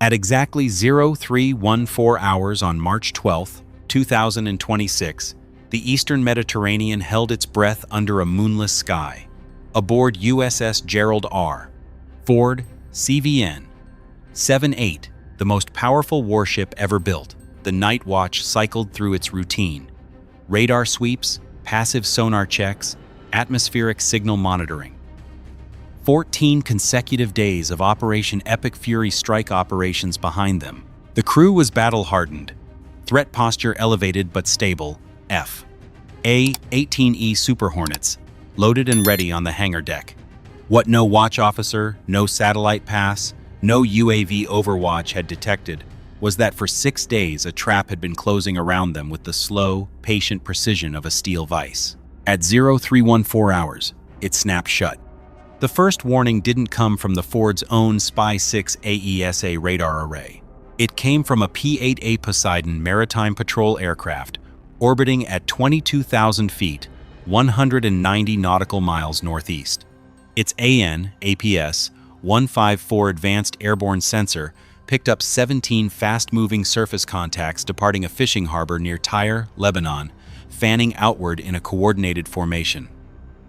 At exactly 0314 hours on March 12, 2026, the Eastern Mediterranean held its breath under a moonless sky. Aboard USS Gerald R. Ford, CVN 78, the most powerful warship ever built, the night watch cycled through its routine. Radar sweeps, passive sonar checks, atmospheric signal monitoring. 14 consecutive days of Operation Epic Fury strike operations behind them. The crew was battle-hardened, threat posture elevated but stable. A-18E Super Hornets, loaded and ready on the hangar deck. What no watch officer, no satellite pass, no UAV overwatch had detected was that for 6 days a trap had been closing around them with the slow, patient precision of a steel vise. At 0314 hours, it snapped shut. The first warning didn't come from the Ford's own Spy-6 AESA radar array. It came from a P-8A Poseidon maritime patrol aircraft orbiting at 22,000 feet, 190 nautical miles northeast. Its AN/APS-154 advanced airborne sensor picked up 17 fast-moving surface contacts departing a fishing harbor near Tyre, Lebanon, fanning outward in a coordinated formation.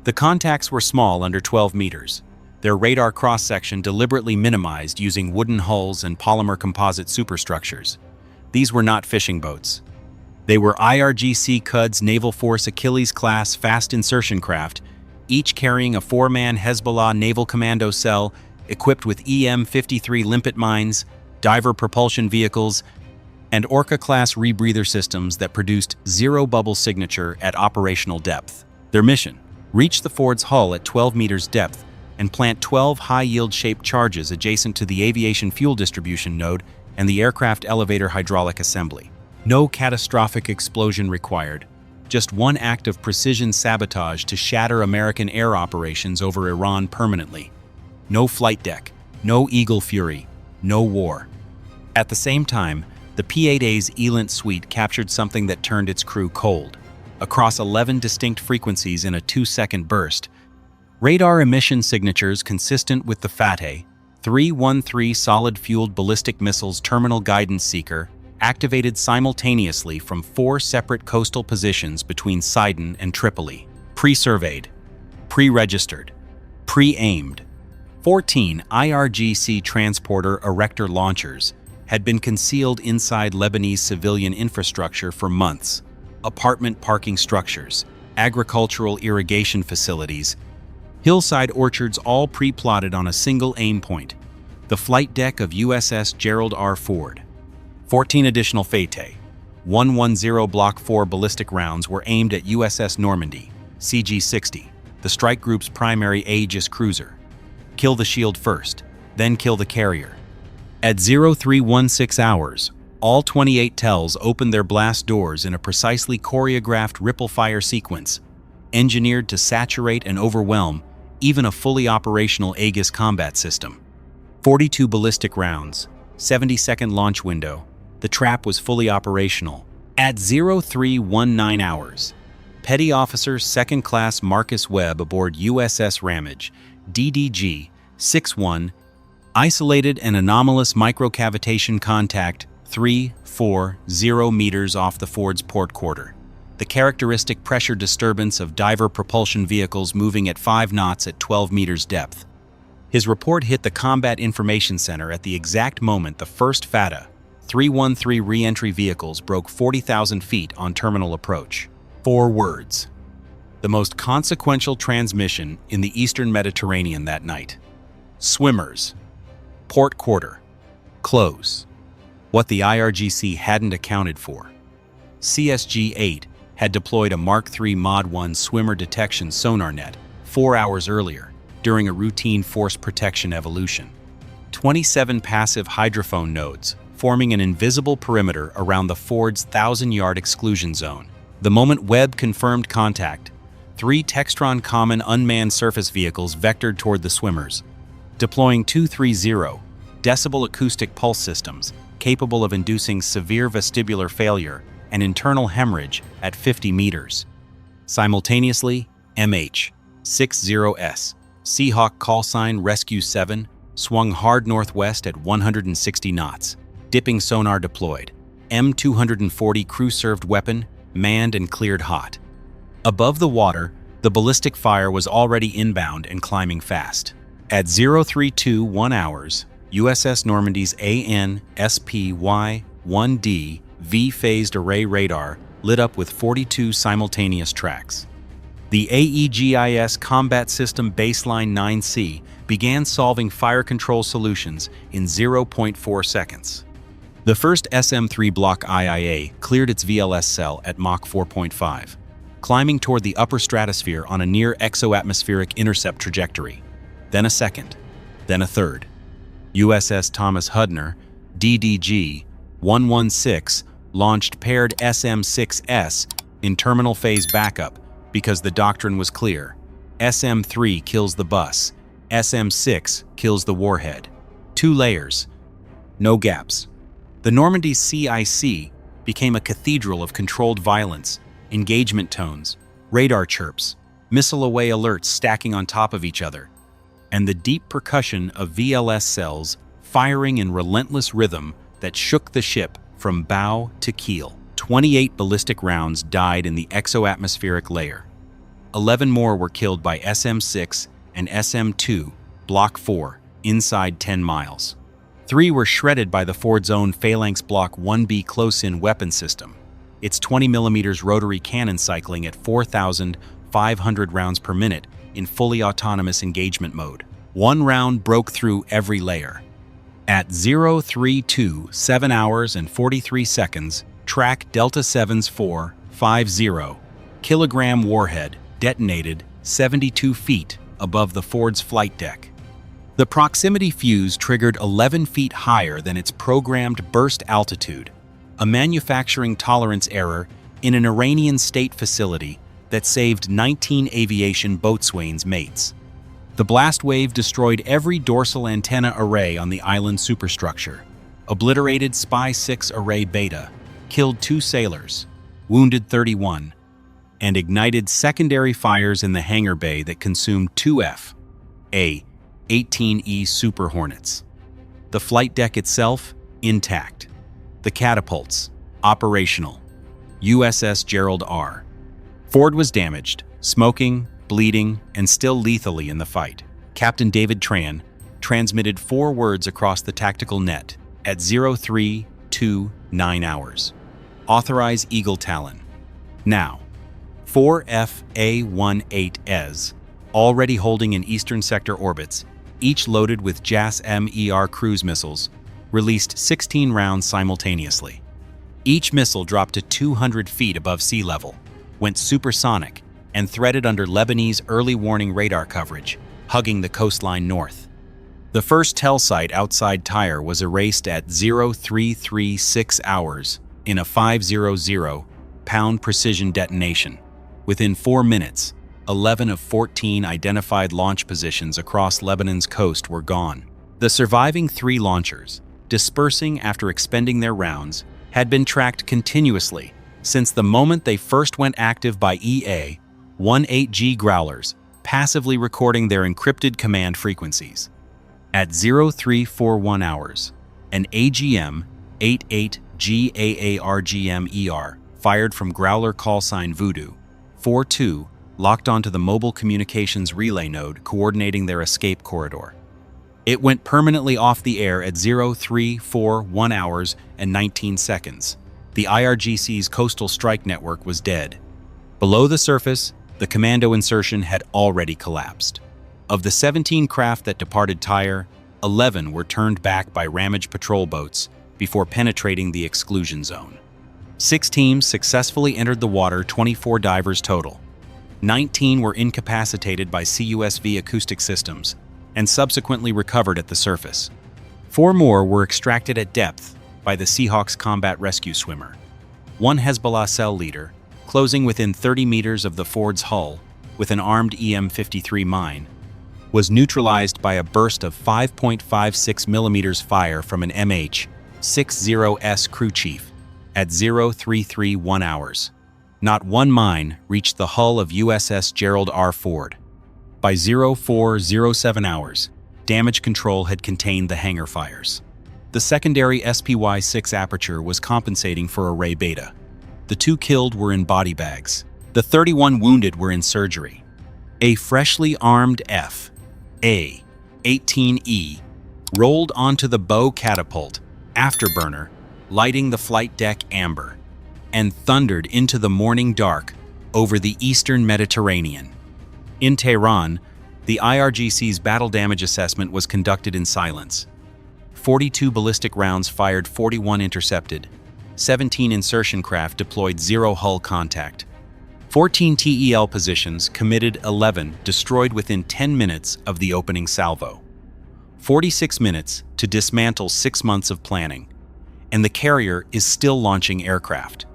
The contacts were small, under 12 meters. Their radar cross-section deliberately minimized using wooden hulls and polymer composite superstructures. These were not fishing boats. They were IRGC TEL's Naval Force Achilles-class fast insertion craft, each carrying a 4-man Hezbollah naval commando cell equipped with EM-53 limpet mines, diver propulsion vehicles, and Orca-class rebreather systems that produced zero-bubble signature at operational depth. Their mission: reach the Ford's hull at 12 meters depth and plant 12 high-yield shaped charges adjacent to the aviation fuel distribution node and the aircraft elevator hydraulic assembly. No catastrophic explosion required, just one act of precision sabotage to shatter American air operations over Iran permanently. No flight deck, no Eagle Fury, no war. At the same time, the P-8A's ELINT suite captured something that turned its crew cold. Across 11 distinct frequencies in a 2-second burst, radar emission signatures consistent with the Fateh 313 solid-fueled ballistic missiles terminal guidance seeker activated simultaneously from 4 separate coastal positions between Sidon and Tripoli. Pre-surveyed, pre-registered, pre-aimed. 14 IRGC transporter erector launchers had been concealed inside Lebanese civilian infrastructure for months. Apartment parking structures, agricultural irrigation facilities, hillside orchards, all pre-plotted on a single aim point: the flight deck of USS Gerald R. Ford. 14 additional Fateh 110 Block 4 ballistic rounds were aimed at USS Normandy, CG-60, the strike group's primary Aegis cruiser. Kill the shield first, then kill the carrier. At 0316 hours, all 28 TELs opened their blast doors in a precisely choreographed ripple-fire sequence, engineered to saturate and overwhelm even a fully operational Aegis combat system. 42 ballistic rounds, 70-second launch window. The trap was fully operational. At 0319 hours, Petty Officer 2nd Class Marcus Webb aboard USS Ramage, DDG-61, isolated an anomalous microcavitation contact 340 meters off the Ford's port quarter, the characteristic pressure disturbance of diver propulsion vehicles moving at 5 knots at 12 meters depth. His report hit the Combat Information Center at the exact moment the first FATA 313 re-entry vehicles broke 40,000 feet on terminal approach. 4 words. The most consequential transmission in the Eastern Mediterranean that night. Swimmers. Port quarter. Close. What the IRGC hadn't accounted for. CSG-8 had deployed a Mark III Mod 1 swimmer detection sonar net 4 hours earlier during a routine force protection evolution. 27 passive hydrophone nodes forming an invisible perimeter around the Ford's 1,000-yard exclusion zone. The moment Webb confirmed contact, 3 Textron Common unmanned surface vehicles vectored toward the swimmers, deploying 230 decibel acoustic pulse systems capable of inducing severe vestibular failure and internal hemorrhage at 50 meters. Simultaneously, MH-60S, Seahawk callsign Rescue 7, swung hard northwest at 160 knots, dipping sonar deployed. M240 crew-served weapon, manned and cleared hot. Above the water, the ballistic fire was already inbound and climbing fast. At 0321 hours, USS Normandy's AN/SPY-1D V-phased array radar lit up with 42 simultaneous tracks. The AEGIS Combat System Baseline 9C began solving fire control solutions in 0.4 seconds. The first SM-3 Block IIA cleared its VLS cell at Mach 4.5, climbing toward the upper stratosphere on a near exoatmospheric intercept trajectory. Then a second, then a third. USS Thomas Hudner, DDG-116, launched paired SM-6S in terminal phase backup because the doctrine was clear. SM-3 kills the bus, SM-6 kills the warhead. 2 layers, no gaps. The Normandy's CIC became a cathedral of controlled violence, engagement tones, radar chirps, missile-away alerts stacking on top of each other, and the deep percussion of VLS cells firing in relentless rhythm that shook the ship from bow to keel. 28 ballistic rounds died in the exoatmospheric layer. 11 more were killed by SM-6 and SM-2 Block 4 inside 10 miles. 3 were shredded by the Ford's own Phalanx Block 1B close-in weapon system, its 20mm rotary cannon cycling at 4,500 rounds per minute in fully autonomous engagement mode. 1 round broke through every layer. At 0327 hours and 43 seconds, track Delta 7's 450 kilogram warhead detonated 72 feet above the Ford's flight deck. The proximity fuse triggered 11 feet higher than its programmed burst altitude, a manufacturing tolerance error in an Iranian state facility that saved 19 aviation boatswain's mates. The blast wave destroyed every dorsal antenna array on the island superstructure, obliterated Spy-6 array beta, killed 2 sailors, wounded 31, and ignited secondary fires in the hangar bay that consumed 2 F/A-18E Super Hornets. The flight deck itself, intact. The catapults, operational. USS Gerald R. Ford was damaged, smoking, bleeding, and still lethally in the fight. Captain David Tran transmitted 4 words across the tactical net at 0329 hours. Authorize Eagle Talon. Now, 4 F/A-18Es, already holding in Eastern Sector orbits, each loaded with JASSM-ER cruise missiles, released 16 rounds simultaneously. Each missile dropped to 200 feet above sea level, went supersonic, and threaded under Lebanese early warning radar coverage, hugging the coastline north. The first TEL site outside Tyre was erased at 0336 hours in a 500-pound precision detonation. Within 4 minutes, 11 of 14 identified launch positions across Lebanon's coast were gone. The surviving 3 launchers, dispersing after expending their rounds, had been tracked continuously since the moment they first went active by EA-18G Growlers, passively recording their encrypted command frequencies. At 0341 hours, an AGM-88GAARGM-ER fired from Growler callsign Voodoo 42 locked onto the mobile communications relay node coordinating their escape corridor. It went permanently off the air at 0341 hours and 19 seconds. The IRGC's coastal strike network was dead. Below the surface, the commando insertion had already collapsed. Of the 17 craft that departed Tyre, 11 were turned back by ramage patrol boats before penetrating the exclusion zone. 6 teams successfully entered the water, 24 divers total. 19 were incapacitated by CUSV acoustic systems and subsequently recovered at the surface. 4 more were extracted at depth by the Seahawks combat rescue swimmer. 1 Hezbollah cell leader, closing within 30 meters of the Ford's hull with an armed EM-53 mine, was neutralized by a burst of 5.56 millimeters fire from an MH-60S crew chief at 0331 hours. Not one mine reached the hull of USS Gerald R. Ford. By 0407 hours, damage control had contained the hangar fires. The secondary SPY-6 aperture was compensating for array beta. The 2 killed were in body bags. The 31 wounded were in surgery. A freshly armed F/A-18E rolled onto the bow catapult afterburner, lighting the flight deck amber, and thundered into the morning dark over the eastern Mediterranean. In Tehran, the IRGC's battle damage assessment was conducted in silence. 42 ballistic rounds fired, 41 intercepted. 17 insertion craft deployed, 0 hull contact. 14 TEL positions committed, 11 destroyed within 10 minutes of the opening salvo. 46 minutes to dismantle 6 months of planning. And the carrier is still launching aircraft.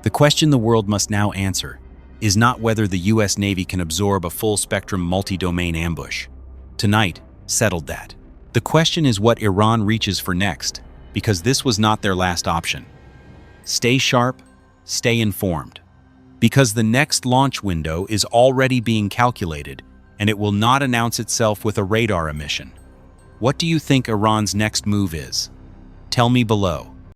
The question the world must now answer is not whether the US Navy can absorb a full-spectrum multi-domain ambush. Tonight settled that. The question is what Iran reaches for next, because this was not their last option. Stay sharp, stay informed, because the next launch window is already being calculated, and it will not announce itself with a radar emission. What do you think Iran's next move is? Tell me below.